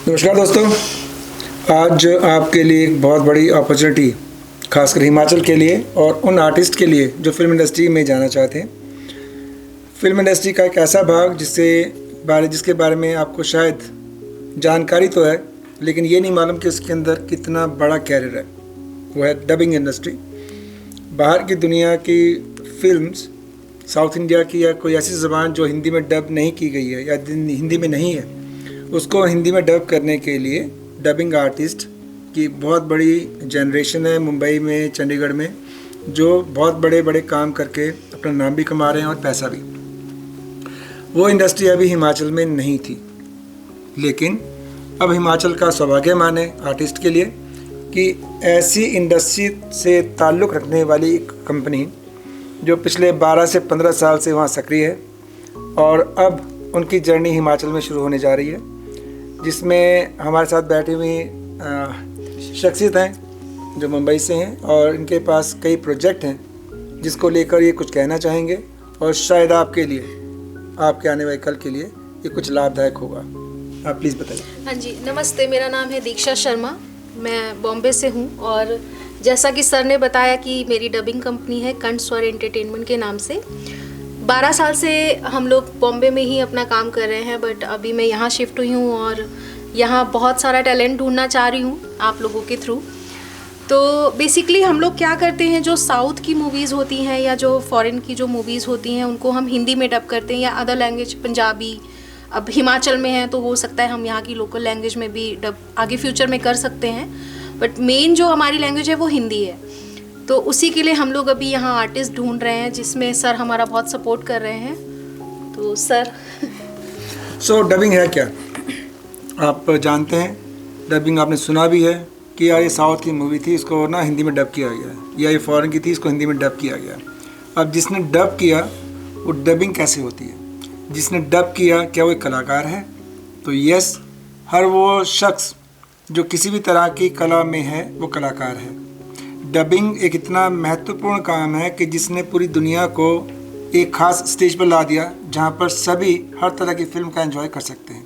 नमस्कार दोस्तों, आज आपके लिए एक बहुत बड़ी अपॉर्चुनिटी खासकर हिमाचल के लिए और उन आर्टिस्ट के लिए जो फिल्म इंडस्ट्री में जाना चाहते हैं। फिल्म इंडस्ट्री का एक ऐसा भाग जिसके बारे में आपको शायद जानकारी तो है, लेकिन ये नहीं मालूम कि उसके अंदर कितना बड़ा कैरियर है। वो है डबिंग इंडस्ट्री। बाहर की दुनिया की फिल्म्स, साउथ इंडिया की या कोई ऐसी ज़बान जो हिंदी में डब नहीं की गई है या हिंदी में नहीं है, उसको हिंदी में डब करने के लिए डबिंग आर्टिस्ट की बहुत बड़ी जनरेशन है मुंबई में, चंडीगढ़ में, जो बहुत बड़े बड़े काम करके अपना नाम भी कमा रहे हैं और पैसा भी। वो इंडस्ट्री अभी हिमाचल में नहीं थी, लेकिन अब हिमाचल का सौभाग्यमान है आर्टिस्ट के लिए कि ऐसी इंडस्ट्री से ताल्लुक़ रखने वाली एक कंपनी जो पिछले 12 से 15 साल से वहाँ सक्रिय है और अब उनकी जर्नी हिमाचल में शुरू होने जा रही है, जिसमें हमारे साथ बैठी हुई शख्सियत हैं जो मुंबई से हैं और इनके पास कई प्रोजेक्ट हैं जिसको लेकर ये कुछ कहना चाहेंगे और शायद आपके लिए, आपके आने वाले कल के लिए ये कुछ लाभदायक होगा। आप प्लीज़ बताइए। हाँ जी, नमस्ते। मेरा नाम है दीक्षा शर्मा, मैं बॉम्बे से हूँ और जैसा कि सर ने बताया कि मेरी डबिंग कंपनी है कंठ स्वर एंटरटेनमेंट के नाम से। 12 साल से हम लोग बॉम्बे में ही अपना काम कर रहे हैं, बट अभी मैं यहाँ शिफ्ट हुई हूँ और यहाँ बहुत सारा टैलेंट ढूंढना चाह रही हूँ आप लोगों के थ्रू। तो बेसिकली हम लोग क्या करते हैं, जो साउथ की मूवीज़ होती हैं या जो फॉरेन की जो मूवीज़ होती हैं उनको हम हिंदी में डब करते हैं या अदर लैंग्वेज, पंजाबी। अब हिमाचल में है तो हो सकता है हम यहाँ की लोकल लैंग्वेज में भी डब आगे फ्यूचर में कर सकते हैं, बट मेन जो हमारी लैंग्वेज है वो हिंदी है। तो उसी के लिए हम लोग अभी यहाँ आर्टिस्ट ढूंढ रहे हैं, जिसमें सर हमारा बहुत सपोर्ट कर रहे हैं। तो सर डबिंग है क्या? आप जानते हैं, डबिंग आपने सुना भी है कि यार ये साउथ की मूवी थी, इसको ना हिंदी में डब किया गया, या ये फॉरेन की थी, इसको हिंदी में डब किया गया। अब जिसने डब किया वो डबिंग कैसे होती है? जिसने डब किया क्या वो एक कलाकार है? तो यस, हर वो शख्स जो किसी भी तरह की कला में है वो कलाकार है। डबिंग एक इतना महत्वपूर्ण काम है कि जिसने पूरी दुनिया को एक ख़ास स्टेज पर ला दिया जहाँ पर सभी हर तरह की फिल्म का एंजॉय कर सकते हैं,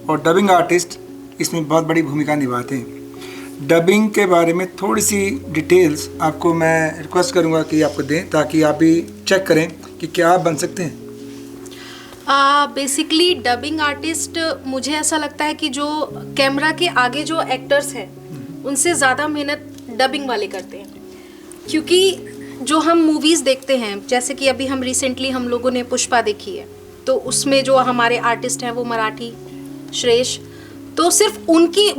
और डबिंग आर्टिस्ट इसमें बहुत बड़ी भूमिका निभाते हैं। डबिंग के बारे में थोड़ी सी डिटेल्स आपको मैं रिक्वेस्ट करूँगा कि आपको दें, ताकि आप भी चेक करें कि क्या आप बन सकते हैं। बेसिकली डबिंग आर्टिस्ट, मुझे ऐसा लगता है कि जो कैमरा के आगे जो एक्टर्स हैं उनसे ज़्यादा मेहनत डबिंग वाले करते हैं, क्योंकि जो हम मूवीज़ देखते हैं, जैसे कि अभी हम रिसेंटली हम लोगों ने पुष्पा देखी है, तो उसमें जो हमारे आर्टिस्ट हैं वो मराठी श्रेष्ठ, तो सिर्फ उनकी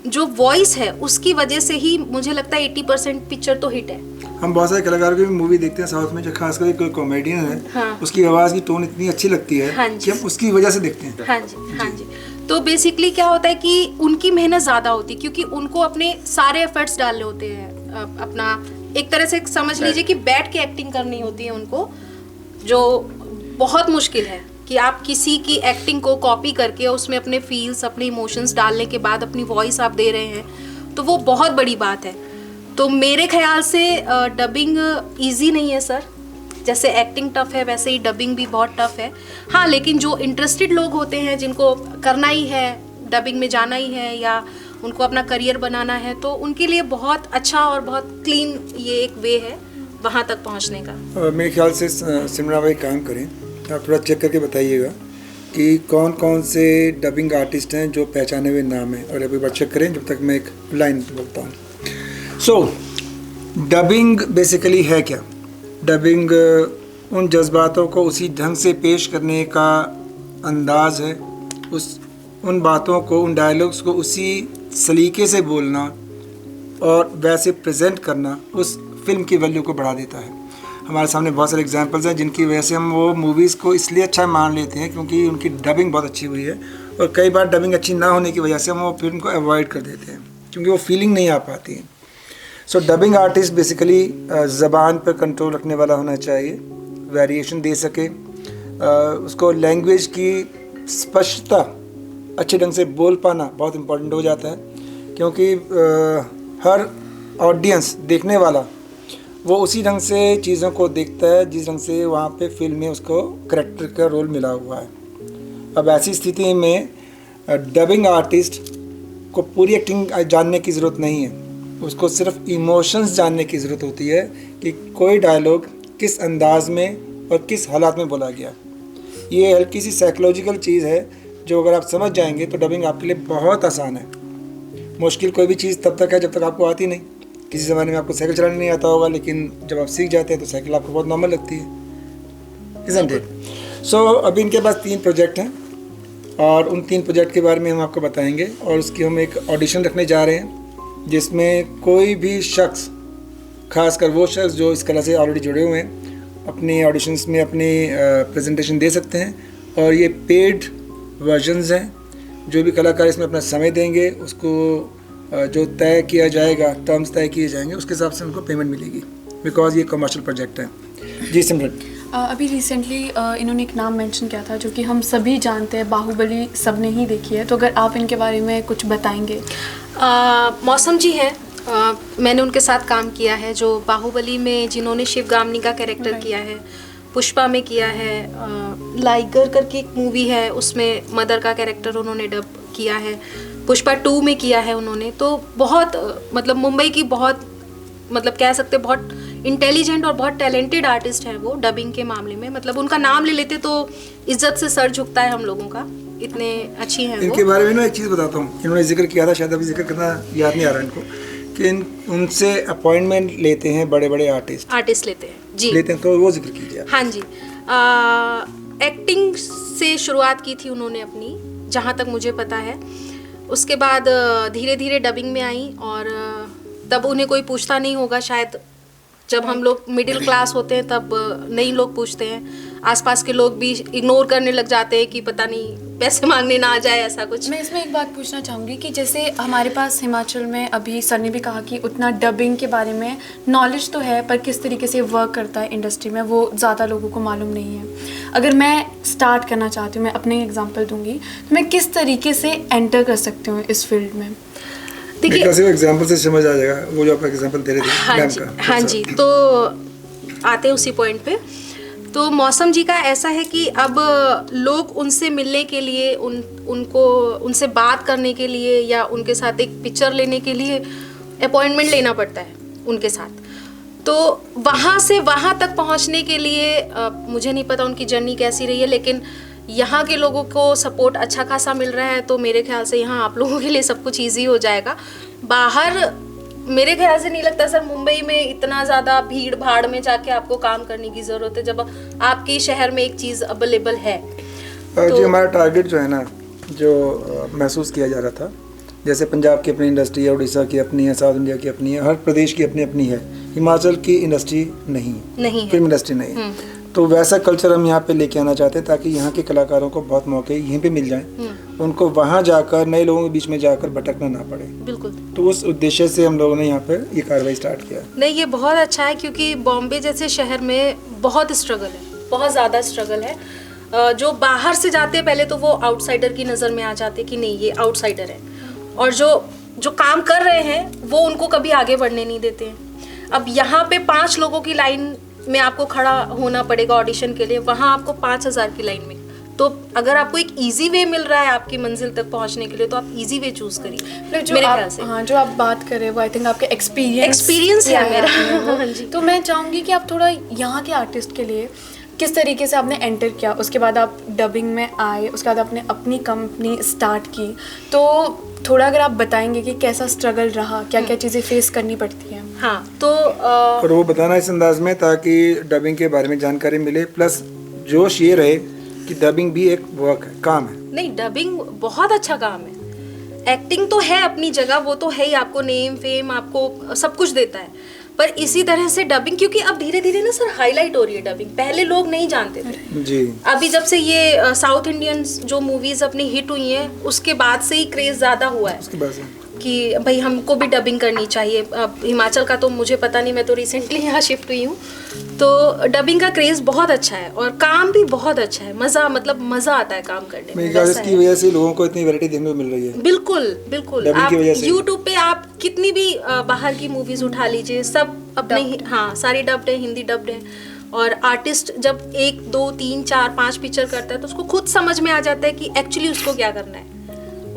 जो वॉइस है उसकी वजह से ही मुझे लगता है 80% पिक्चर तो हिट है। हम बहुत सारे कलाकारों की भी मूवी देखते हैं साउथ में, जो खासकर कोई कॉमेडियन है, हाँ। उसकी आवाज़ की टोन इतनी अच्छी लगती है, हाँ कि हम उसकी वजह से देखते हैं। हाँ जी, हाँ जी। तो बेसिकली क्या होता है कि उनकी मेहनत ज़्यादा होती है, क्योंकि उनको अपने सारे एफर्ट्स डालने होते हैं, अपना एक तरह से समझ लीजिए कि बैठ के एक्टिंग करनी होती है उनको, जो बहुत मुश्किल है कि आप किसी की एक्टिंग को कॉपी करके उसमें अपने फील्स, अपने इमोशंस डालने के बाद अपनी वॉइस आप दे रहे हैं, तो वो बहुत बड़ी बात है। तो मेरे ख्याल से डबिंग इजी नहीं है सर, जैसे एक्टिंग टफ है वैसे ही डबिंग भी बहुत टफ है। हाँ, लेकिन जो इंटरेस्टेड लोग होते हैं, जिनको करना ही है, डबिंग में जाना ही है या उनको अपना करियर बनाना है, तो उनके लिए बहुत अच्छा और बहुत क्लीन ये एक वे है वहाँ तक पहुँचने का। मेरे ख्याल से सिमरा भाई काम करें, आप थोड़ा चेक करके बताइएगा कि कौन कौन से डबिंग आर्टिस्ट हैं जो पहचाने हुए नाम हैं, और अभी बार चेक करें जब तक मैं एक लाइन बोलता हूँ। डबिंग बेसिकली है क्या? डबिंग उन जज्बातों को उसी ढंग से पेश करने का अंदाज़ है, उन बातों को, उन डायलॉग्स को उसी सलीके से बोलना और वैसे प्रेजेंट करना उस फिल्म की वैल्यू को बढ़ा देता है। हमारे सामने बहुत सारे एग्जांपल्स हैं जिनकी वजह से हम वो मूवीज़ को इसलिए अच्छा मान लेते हैं क्योंकि उनकी डबिंग बहुत अच्छी हुई है, और कई बार डबिंग अच्छी ना होने की वजह से हम वो फिल्म को अवॉइड कर देते हैं क्योंकि वो फीलिंग नहीं आ पाती है। डबिंग आर्टिस्ट बेसिकली ज़बान पर कंट्रोल रखने वाला होना चाहिए, वेरिएशन दे सके, उसको लैंग्वेज की स्पष्टता, अच्छे ढंग से बोल पाना बहुत इम्पोर्टेंट हो जाता है, क्योंकि हर ऑडियंस, देखने वाला, वो उसी ढंग से चीज़ों को देखता है जिस ढंग से वहाँ पे फिल्म में उसको करैक्टर का रोल मिला हुआ है। अब ऐसी स्थिति में डबिंग आर्टिस्ट को पूरी एक्टिंग जानने की ज़रूरत नहीं है, उसको सिर्फ इमोशंस जानने की ज़रूरत होती है कि कोई डायलॉग किस अंदाज में और किस हालात में बोला गया। ये हल्की सी साइकोलॉजिकल चीज़ है जो अगर आप समझ जाएंगे तो डबिंग आपके लिए बहुत आसान है। मुश्किल कोई भी चीज़ तब तक है जब तक आपको आती नहीं। किसी ज़माने में आपको साइकिल चलाने नहीं आता होगा, लेकिन जब आप सीख जाते हैं तो साइकिल आपको बहुत नॉर्मल लगती है, isn't it? सो अभी इनके पास 3 प्रोजेक्ट हैं और उन 3 प्रोजेक्ट के बारे में हम आपको बताएंगे और उसकी हम एक ऑडिशन रखने जा रहे हैं जिसमें कोई भी शख्स, खासकर वो शख्स जो इस कला से ऑलरेडी जुड़े हुए हैं, अपने ऑडिशंस में अपनी प्रेजेंटेशन दे सकते हैं। और ये पेड वर्जन्स हैं। जो भी कलाकार इसमें अपना समय देंगे उसको जो तय किया जाएगा, टर्म्स तय किए जाएंगे, उसके हिसाब से उनको पेमेंट मिलेगी, बिकॉज ये कमर्शियल प्रोजेक्ट है। जी सिमरन। अभी रिसेंटली इन्होंने एक नाम मेंशन किया था जो कि हम सभी जानते हैं, बाहुबली सबने ही देखी है, तो अगर आप इनके बारे में कुछ बताएंगे। मौसम जी हैं, मैंने उनके साथ काम किया है, जो बाहुबली में जिन्होंने शिवगामिनी का कैरेक्टर किया है, पुष्पा में किया है, लाइगर करके एक मूवी है उसमें मदर का कैरेक्टर उन्होंने डब किया है, पुष्पा 2 में किया है उन्होंने। तो बहुत मतलब मुंबई की बहुत मतलब कह सकते बहुत इंटेलिजेंट और बहुत टैलेंटेड आर्टिस्ट हैं वो डबिंग के मामले में। मतलब उनका नाम ले लेते तो इज्जत से सर झुकता है हम लोगों का, इतने अच्छी हैं इनके वो। बारे में ना एक चीज़ बताता हूँ, इन्होंने जिक्र किया था, शायद अभी जिक्र करना याद नहीं आ रहा इनको, कि उनसे अपॉइंटमेंट लेते हैं बड़े बड़े आर्टिस्ट लेते हैं जी, लेते हैं, तो वो जिक्र कीजिए। हाँ जी। एक्टिंग से शुरुआत की थी उन्होंने अपनी, जहाँ तक मुझे पता है। उसके बाद धीरे धीरे डबिंग में आई और तब उन्हें कोई पूछता नहीं होगा शायद, जब हम लोग मिडिल क्लास होते हैं तब नहीं लोग पूछते हैं, आसपास के लोग भी इग्नोर करने लग जाते हैं कि पता नहीं पैसे मांगने ना आ जाए, ऐसा कुछ। मैं इसमें एक बात पूछना चाहूँगी कि जैसे हमारे पास हिमाचल में अभी सर ने भी कहा कि उतना डबिंग के बारे में नॉलेज तो है, पर किस तरीके से वर्क करता है इंडस्ट्री में वो ज़्यादा लोगों को मालूम नहीं है। अगर मैं स्टार्ट करना चाहती हूँ, मैं अपने एग्जाम्पल दूँगी, तो मैं किस तरीके से एंटर कर सकती हूँ इस फील्ड में? देखिए, एग्जाम्पल से समझ आ जाएगा, वो जो आप एग्जाम्पल दे रहे थे मैम का। हाँ जी, तो आते हैं उसी पॉइंट पे। तो मौसम जी का ऐसा है कि अब लोग उनसे मिलने के लिए, उनसे बात करने के लिए या उनके साथ एक पिक्चर लेने के लिए अपॉइंटमेंट लेना पड़ता है उनके साथ। तो वहाँ से वहाँ तक पहुँचने के लिए मुझे नहीं पता उनकी जर्नी कैसी रही है, लेकिन यहाँ के लोगों को सपोर्ट अच्छा खासा मिल रहा है, तो मेरे ख्याल से यहाँ आप लोगों के लिए सब कुछ ईजी हो जाएगा। बाहर मेरे ख्याल से नहीं लगता सर मुंबई में इतना ज़्यादा भीड़ भाड़ में जाके आपको काम करने की ज़रूरत है, जब आपके शहर में एक चीज़ अवेलेबल है। जी हमारा टारगेट जो है ना, जो महसूस किया जा रहा था, जैसे पंजाब की अपनी इंडस्ट्री है, उड़ीसा की अपनी है, साउथ इंडिया की अपनी है, हर प्रदेश की अपनी अपनी है, हिमाचल की इंडस्ट्री नहीं है, फिल्म इंडस्ट्री नहीं है। तो वैसा कल्चर हम यहाँ पे लेके आना चाहते हैं ताकि यहाँ के कलाकारों को बहुत मौके यहीं पे मिल जाएं, उनको वहाँ जाकर नए लोगों के बीच में जाकर भटकना ना पड़े। बिल्कुल। तो उस उद्देश्य से हम लोगों ने यहाँ पे ये कार्रवाई स्टार्ट किया। नहीं, ये बहुत अच्छा है क्योंकि बॉम्बे जैसे शहर में बहुत स्ट्रगल है, बहुत ज़्यादा स्ट्रगल है। जो बाहर से जाते हैं पहले तो वो आउटसाइडर की नज़र में आ जाते कि नहीं ये आउटसाइडर है, और जो काम कर रहे हैं वो उनको कभी आगे बढ़ने नहीं देते हैं। अब यहाँ पे 5 लोगों की लाइन में आपको खड़ा होना पड़ेगा ऑडिशन के लिए, वहाँ आपको 5000 की लाइन में। तो अगर आपको एक इजी वे मिल रहा है आपकी मंजिल तक पहुँचने के लिए, तो आप इजी वे चूज करिए मेरे ख्याल से। हाँ, जो आप बात कर रहे हैं वो आई थिंक आपके एक्सपीरियंस है मेरा। हाँ जी। तो मैं चाहूँगी कि आप थोड़ा यहाँ के आर्टिस्ट के लिए किस तरीके से आपने एंटर किया, उसके बाद आप डबिंग में आए, उसके बाद आपने अपनी कंपनी स्टार्ट की, तो थोड़ा अगर आप बताएंगे कि कैसा स्ट्रगल रहा, क्या क्या चीज़ें फेस करनी पड़ती हैं। हाँ, तो और वो बताना इस अंदाज में ताकि डबिंग के बारे में जानकारी मिले, प्लस जोश ये रहे कि डबिंग भी एक वर्क है, काम है। नहीं, डबिंग बहुत अच्छा काम है। एक्टिंग तो है अपनी जगह, वो तो है ही, आपको नेम फेम आपको सब कुछ देता है, पर इसी तरह से डबिंग, क्योंकि अब धीरे धीरे ना सर हाईलाइट हो रही है डबिंग, पहले लोग नहीं जानते थे जी। अभी जब से ये साउथ इंडियन जो मूवीज अपनी हिट हुई हैं उसके बाद से ही क्रेज ज्यादा हुआ है, उसके बाद से कि भाई हमको भी डबिंग करनी चाहिए। अब हिमाचल का तो मुझे पता नहीं, मैं तो रिसेंटली यहाँ शिफ्ट हुई हूँ, तो डबिंग का क्रेज बहुत अच्छा है और काम भी बहुत अच्छा है, मज़ा आता है काम करने में। इसकी वजह से लोगों को इतनी वैरायटी देखने को मिल रही है। बिल्कुल बिल्कुल। आप यूट्यूब पे आप कितनी भी बाहर की मूवीज उठा लीजिए, सब अपने हाँ सारी डब्ड है, हिंदी डब्ड है, और आर्टिस्ट जब 1 2 3 4 5 पिक्चर करता है तो उसको खुद समझ में आ जाता है कि एक्चुअली उसको क्या करना है।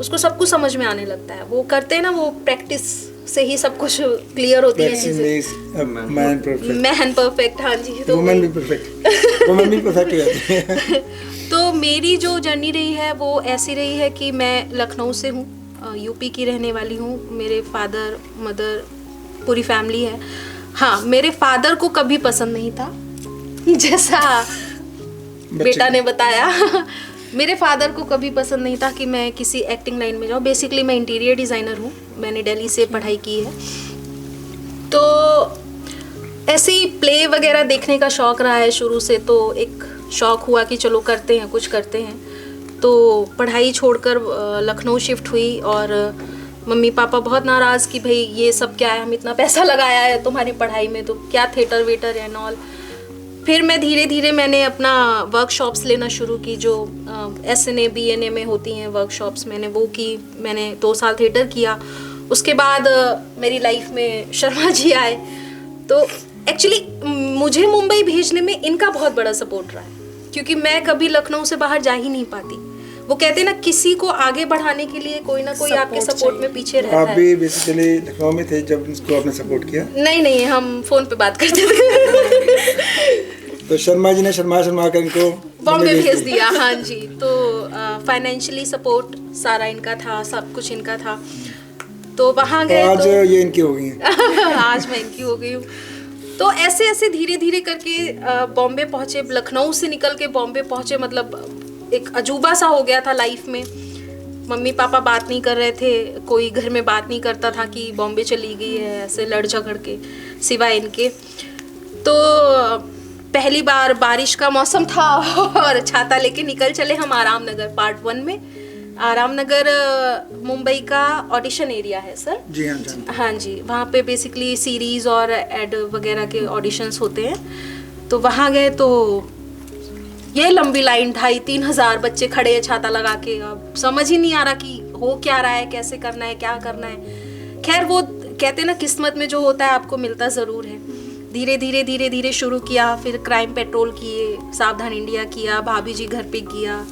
उसको सब कुछ समझ में आने लगता है। वो करते हैं ना, वो प्रैक्टिस से ही सब कुछ क्लियर होती है चीजें। मैन परफेक्ट, हाँ जी। तो वुमेन भी परफेक्ट, वुमेन भी परफेक्ट हो जाती है। तो मेरी जो जर्नी रही है वो ऐसी रही है कि मैं लखनऊ से हूँ, यूपी की रहने वाली हूँ। मेरे फादर मदर पूरी फैमिली है। हाँ, मेरे फादर को कभी पसंद नहीं था जैसा बेटा ने बताया मेरे फादर को कभी पसंद नहीं था कि मैं किसी एक्टिंग लाइन में जाऊँ। बेसिकली मैं इंटीरियर डिज़ाइनर हूँ, मैंने दिल्ली से पढ़ाई की है। तो ऐसे ही प्ले वगैरह देखने का शौक़ रहा है शुरू से, तो एक शौक़ हुआ कि चलो करते हैं, कुछ करते हैं। तो पढ़ाई छोड़कर लखनऊ शिफ्ट हुई और मम्मी पापा बहुत नाराज़ कि भाई ये सब क्या है, हम इतना पैसा लगाया है तुम्हारी पढ़ाई में, तो क्या थिएटर वेटर एंड ऑल। फिर मैं धीरे धीरे मैंने अपना वर्कशॉप्स लेना शुरू की, जो SNA BNA में होती हैं वर्कशॉप्स, मैंने वो की। मैंने 2 साल थिएटर किया। उसके बाद मेरी लाइफ में शर्मा जी आए। तो एक्चुअली मुझे मुंबई भेजने में इनका बहुत बड़ा सपोर्ट रहा है, क्योंकि मैं कभी लखनऊ से बाहर जा ही नहीं पाती। वो कहते हैं ना, किसी को आगे बढ़ाने के लिए कोई ना कोई आपके सपोर्ट में पीछे रहता है। आप भी बेसिकली लखनऊ में थे जब इसको आपने सपोर्ट किया? नहीं, हम फोन पे बात करते थे तो शर्मा जी ने शर्मा कर इनको बॉम्बे भेज दिया। हाँ जी। तो फाइनेंशियली सपोर्ट सारा इनका था, सब कुछ इनका था। तो वहाँ गए। आज ये इनकी हो गई हैं। आज मैं इनकी हो गई हूँ। तो ऐसे ऐसे धीरे धीरे करके बॉम्बे पहुँचे, लखनऊ से निकल के बॉम्बे पहुँचे। मतलब एक अजूबा सा हो गया था लाइफ में। मम्मी पापा बात नहीं कर रहे थे, कोई घर में बात नहीं करता था कि बॉम्बे चली गई है, ऐसे लड़ झगड़ के, सिवाय इनके। तो पहली बार बारिश का मौसम था और छाता लेके निकल चले हम आराम नगर पार्ट 1 में। आराम नगर मुंबई का ऑडिशन एरिया है सर। जी हाँ। हाँ जी, वहाँ पे बेसिकली सीरीज और एड वगैरह के ऑडिशंस होते हैं। तो वहाँ गए तो ये लंबी लाइन, 2,500-3 हज़ार बच्चे खड़े हैं छाता लगा के। अब समझ ही नहीं आ रहा कि हो क्या रहा है, कैसे करना है, क्या करना है। खैर, वो कहते हैं ना, किस्मत में जो होता है आपको मिलता ज़रूर है। धीरे धीरे शुरू किया। फिर क्राइम पेट्रोल किए, सावधान इंडिया किया, भाभी जी घर पे किया,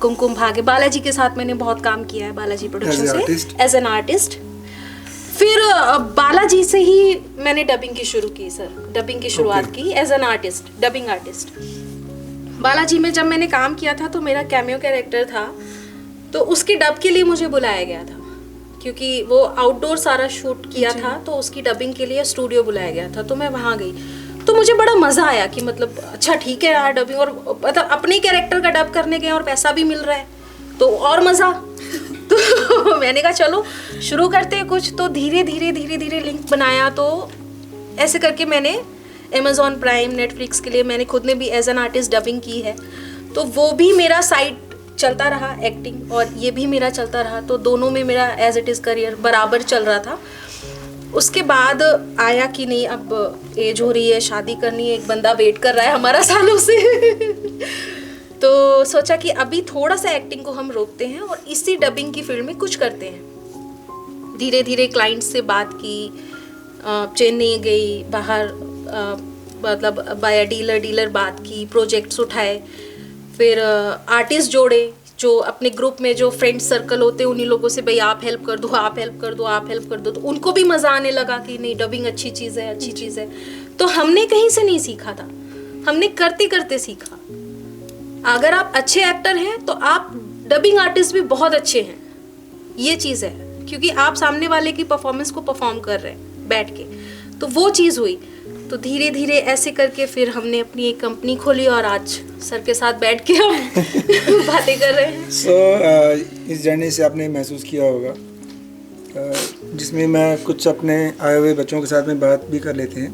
कुमकुम भाग्य, बालाजी के साथ मैंने बहुत काम किया है, बालाजी प्रोडक्शन से एज एन आर्टिस्ट। फिर बालाजी से ही मैंने डबिंग की शुरू की सर, डबिंग की शुरुआत की as an artist, dubbing artist. Balaji में जब मैंने काम किया था तो मेरा कैमियो कैरेक्टर था, तो उसके डब के लिए मुझे बुलाया गया था, क्योंकि वो आउटडोर सारा शूट किया था। तो उसकी डबिंग के लिए स्टूडियो बुलाया गया था, तो मैं वहाँ गई। तो मुझे बड़ा मज़ा आया कि मतलब अच्छा ठीक है यार डबिंग, और मतलब अपने कैरेक्टर का डब करने गए और पैसा भी मिल रहा है तो और मज़ा। तो मैंने कहा चलो शुरू करते हैं कुछ। तो धीरे धीरे लिंक बनाया। तो ऐसे करके मैंने Amazon प्राइम, नेटफ्लिक्स के लिए मैंने खुद ने भी एज एन आर्टिस्ट डबिंग की है। तो वो भी मेरा साइड चलता रहा, एक्टिंग, और ये भी मेरा चलता रहा। तो दोनों में मेरा एज इट इज़ करियर बराबर चल रहा था। उसके बाद आया कि नहीं, अब एज हो रही है, शादी करनी है, एक बंदा वेट कर रहा है हमारा सालों से। तो सोचा कि अभी थोड़ा सा एक्टिंग को हम रोकते हैं और इसी डबिंग की फील्ड में कुछ करते हैं। धीरे धीरे क्लाइंट से बात की, चेन्नई गई, बाहर मतलब बाय डीलर बात की, प्रोजेक्ट्स उठाए, फिर आर्टिस्ट जोड़े, जो अपने ग्रुप में जो फ्रेंड सर्कल होते हैं उन्हीं लोगों से, भाई आप हेल्प कर दो, आप हेल्प कर दो, आप हेल्प कर दो। तो उनको भी मज़ा आने लगा कि नहीं डबिंग अच्छी चीज़ है, अच्छी चीज़ है। तो हमने कहीं से नहीं सीखा था, हमने करते करते सीखा। अगर आप अच्छे एक्टर हैं तो आप डबिंग आर्टिस्ट भी बहुत अच्छे हैं, ये चीज़ है, क्योंकि आप सामने वाले की परफॉर्मेंस को परफॉर्म कर रहे हैं बैठ के। तो वो चीज़ हुई। तो धीरे धीरे ऐसे करके फिर हमने अपनी एक कंपनी खोली और आज सर के साथ बैठ के हम बातें कर रहे हैं। इस जर्नी से आपने महसूस किया होगा, जिसमें मैं कुछ अपने आए हुए बच्चों के साथ में बात भी कर लेते हैं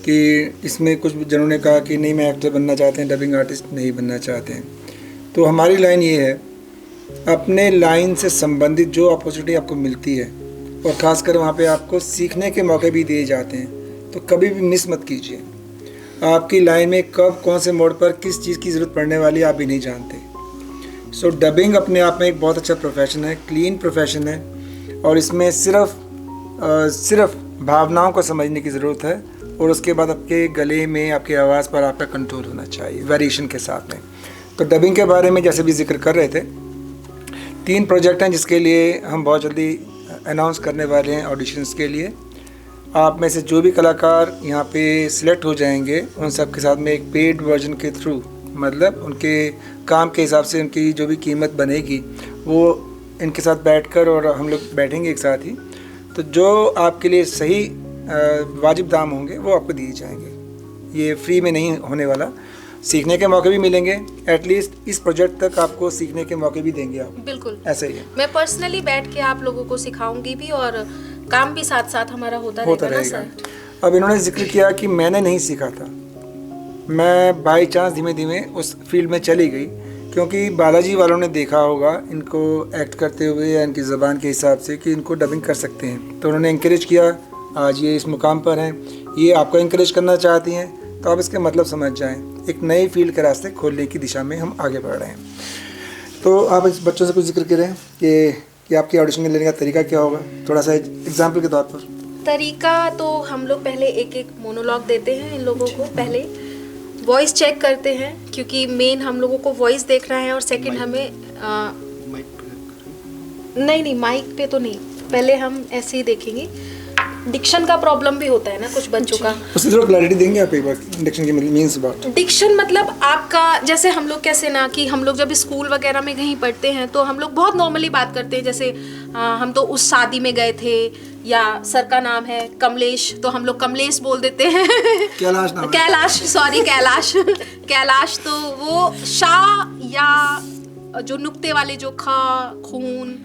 कि इसमें कुछ जनों ने कहा कि नहीं मैं एक्टर बनना चाहते हैं, डबिंग आर्टिस्ट नहीं बनना चाहते हैं। तो हमारी लाइन ये है, अपने लाइन से संबंधित जो अपॉर्चुनिटी आपको मिलती है और ख़ासकर वहाँ पे आपको सीखने के मौके भी दिए जाते हैं, तो कभी भी मिस मत कीजिए। आपकी लाइन में कब कौन से मोड़ पर किस चीज़ की ज़रूरत पड़ने वाली आप भी नहीं जानते। सो डबिंग अपने आप में एक बहुत अच्छा प्रोफेशन है, क्लीन प्रोफेशन है, और इसमें सिर्फ भावनाओं को समझने की ज़रूरत है, और उसके बाद आपके गले में, आपकी आवाज़ पर आपका कंट्रोल होना चाहिए वेरिएशन के साथ में। तो डबिंग के बारे में जैसे भी जिक्र कर रहे थे, 3 प्रोजेक्ट हैं जिसके लिए हम बहुत जल्दी अनाउंस करने वाले हैं ऑडिशंस के लिए। आप में से जो भी कलाकार यहाँ पे सिलेक्ट हो जाएंगे उन सब के साथ में एक पेड वर्जन के थ्रू, मतलब उनके काम के हिसाब से उनकी जो भी कीमत बनेगी वो इनके साथ बैठकर और हम लोग बैठेंगे एक साथ ही, तो जो आपके लिए सही वाजिब दाम होंगे वो आपको दिए जाएंगे। ये फ्री में नहीं होने वाला, सीखने के मौके भी मिलेंगे, एटलीस्ट इस प्रोजेक्ट तक आपको सीखने के मौके भी देंगे आप। बिल्कुल ऐसा ही है, मैं पर्सनली बैठ के आप लोगों को सिखाऊंगी भी और काम भी साथ साथ हमारा होता रहेगा ना सर। अब इन्होंने जिक्र किया कि मैंने नहीं सीखा था, मैं बाई चांस धीमे धीमे उस फील्ड में चली गई, क्योंकि बालाजी वालों ने देखा होगा इनको एक्ट करते हुए या इनकी ज़बान के हिसाब से कि इनको डबिंग कर सकते हैं, तो उन्होंने इंकरेज किया। आज ये इस मुकाम पर हैं, ये आपको इंकरेज करना चाहती हैं, तो आप इसके मतलब समझ जाएं, एक नई फील्ड के रास्ते खोलने की दिशा में हम आगे बढ़ रहे हैं। तो आप इस बच्चों से कुछ जिक्र करें कि आपकी ऑडिशन लेने का तरीका क्या होगा, थोड़ा सा एग्जाम्पल के तौर पर। तरीका तो हम लोग पहले एक एक मोनोलॉग देते हैं इन लोगों को, पहले वॉइस चेक करते हैं क्योंकि मेन हम लोगों को वॉइस देखना है, और सेकंड हमें नहीं माइक पे तो नहीं, पहले हम ऐसे ही देखेंगे। डिक्शन का प्रॉब्लम भी होता है ना कुछ बच्चों का, उससे थोड़ा क्लैरिटी देंगे आप एक बार, डिक्शन के मीन्स बात। डिक्शन मतलब आपका, जैसे हम लोग कैसे ना कि हम लोग जब स्कूल वगैरह में कहीं पढ़ते हैं तो हम लोग बहुत नॉर्मली बात करते हैं, जैसे हम तो उस शादी में गए थे, या सर का नाम है कमलेश तो हम लोग कमलेश बोल देते हैं कैलाश नाम, कैलाश, सॉरी कैलाश कैलाश, तो वो शाह या जो नुक्ते वाले जो खा खून,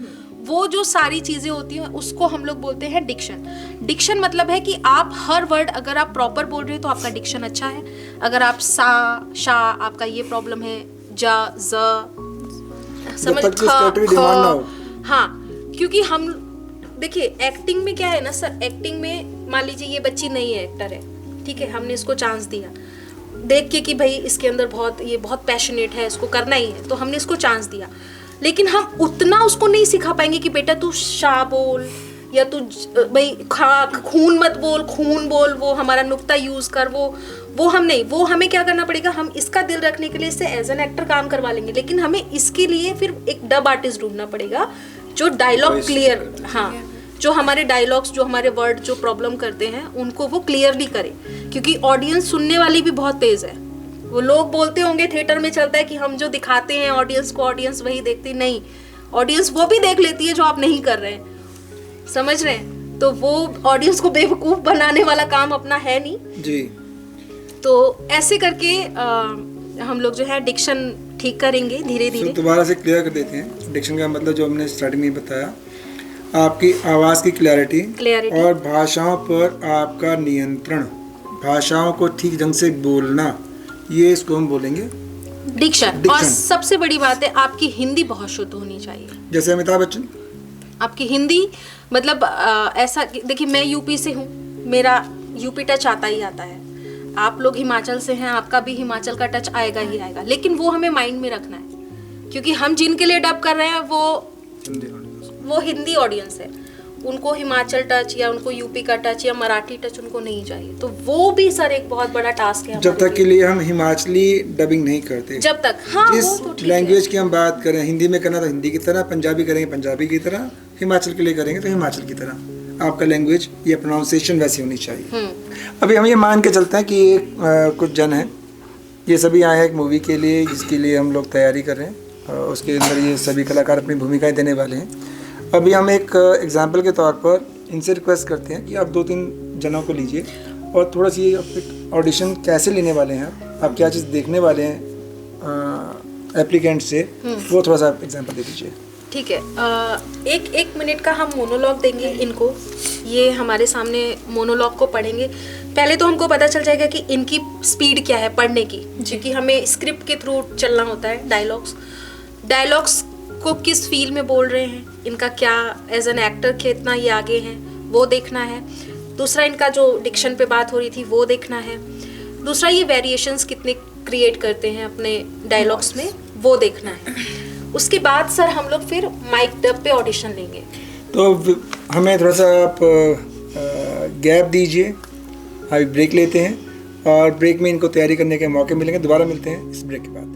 वो जो सारी चीज़ें होती हैं उसको हम लोग बोलते हैं डिक्शन। डिक्शन मतलब है कि आप हर वर्ड अगर आप प्रॉपर बोल रहे हो तो आपका डिक्शन अच्छा है। अगर आप सा शा, आपका ये प्रॉब्लम है, जा ज, समझ हाँ, क्योंकि हम देखिए एक्टिंग में क्या है ना सर, एक्टिंग में मान लीजिए ये बच्ची नई है, एक्टर है, ठीक है, हमने इसको चांस दिया देख के कि भाई इसके अंदर ये बहुत पैशनेट है, इसको करना ही है, तो हमने इसको चांस दिया, लेकिन हम उतना उसको नहीं सिखा पाएंगे कि बेटा तू शाह बोल, या तू भाई खून मत बोल, खून बोल, वो हमारा नुक्ता यूज कर, वो हम नहीं, वो हमें क्या करना पड़ेगा, हम इसका दिल रखने के लिए इससे एज एन एक्टर काम करवा लेंगे, लेकिन हमें इसके लिए फिर एक डब आर्टिस्ट ढूंढना पड़ेगा जो डायलॉग क्लियर, हाँ, जो हमारे डायलॉग्स, जो हमारे वर्ड जो प्रॉब्लम करते हैं उनको वो क्लियरली करे, क्योंकि ऑडियंस सुनने वाली भी बहुत तेज है। वो लोग बोलते होंगे थिएटर में चलता है कि हम जो दिखाते हैं ऑडियंस को, ऑडियंस वही देखती, नहीं, ऑडियंस वो भी देख लेती है जो आप नहीं कर रहे हैं, समझ रहे हैं, तो वो ऑडियंस को बेवकूफ बनाने वाला काम अपना है नहीं जी। तो ऐसे करके हम लोग जो है डिक्शन ठीक करेंगे धीरे धीरे। दोबारा से क्लियर कर देते हैं, डिक्शन का मतलब जो हमने स्टार्टिंग में बताया, आपकी आवाज़ की क्लैरिटी और भाषाओं पर आपका नियंत्रण, भाषाओं को ठीक ढंग से बोलना, ये इसको हम बोलेंगे डिक्शन। और सबसे बड़ी बात है आपकी हिंदी बहुत शुद्ध होनी चाहिए। जैसे अमिताभ बच्चन, आपकी हिंदी मतलब ऐसा, देखिए मैं यूपी से हूँ, मेरा यूपी टच आता ही आता है, आप लोग हिमाचल से हैं, आपका भी हिमाचल का टच आएगा ही आएगा, लेकिन वो हमें माइंड में रखना है, क्योंकि हम जिनके लिए डब कर रहे हैं वो हिंदी ऑडियंस है, उनको हिमाचल टच या उनको यूपी का टच या मराठी टच उनको नहीं चाहिए, तो वो भी सर एक बहुत बड़ा टास्क है। जब तक के लिए हम हिमाचली डबिंग नहीं करते, जब तक, हाँ, जिस लैंग्वेज की हम बात करें, हिंदी में करना तो हिंदी की तरह, पंजाबी करेंगे पंजाबी की तरह, हिमाचल के लिए करेंगे तो हिमाचल की तरह, आपका लैंग्वेज या प्रोनाउंसिएशन वैसी होनी चाहिए। अभी हम ये मान के चलते हैं कि कुछ जन हैं, ये सभी आए हैं एक मूवी के लिए जिसके लिए हम लोग तैयारी कर रहे हैं, उसके अंदर ये सभी कलाकार अपनी भूमिकाएं देने वाले हैं। अभी हम एक एग्जाम्पल के तौर पर इनसे रिक्वेस्ट करते हैं कि आप 2-3 जनों को लीजिए और थोड़ा सी ऑडिशन कैसे लेने वाले हैं, आप क्या चीज़ देखने वाले हैं एप्लीकेंट से, वो थोड़ा सा एग्जाम्पल दे दीजिए। ठीक है, एक मिनट का हम मोनोलॉग देंगे इनको, ये हमारे सामने मोनोलॉग को पढ़ेंगे। पहले तो हमको पता चल जाएगा कि इनकी स्पीड क्या है पढ़ने की, क्योंकि हमें स्क्रिप्ट के थ्रू चलना होता है। डायलॉग्स को किस फील में बोल रहे हैं, इनका क्या एज एन एक्टर कितना ये आगे हैं वो देखना है। दूसरा, इनका जो डिक्शन पे बात हो रही थी वो देखना है। दूसरा, ये वेरिएशंस कितने क्रिएट करते हैं अपने डायलॉग्स में वो देखना है। उसके बाद सर हम लोग फिर माइक डब पे ऑडिशन लेंगे। तो हमें थोड़ा सा आप गैप दीजिए, अभी ब्रेक लेते हैं और ब्रेक में इनको तैयारी करने के मौके मिलेंगे। दोबारा मिलते हैं इस ब्रेक के बाद।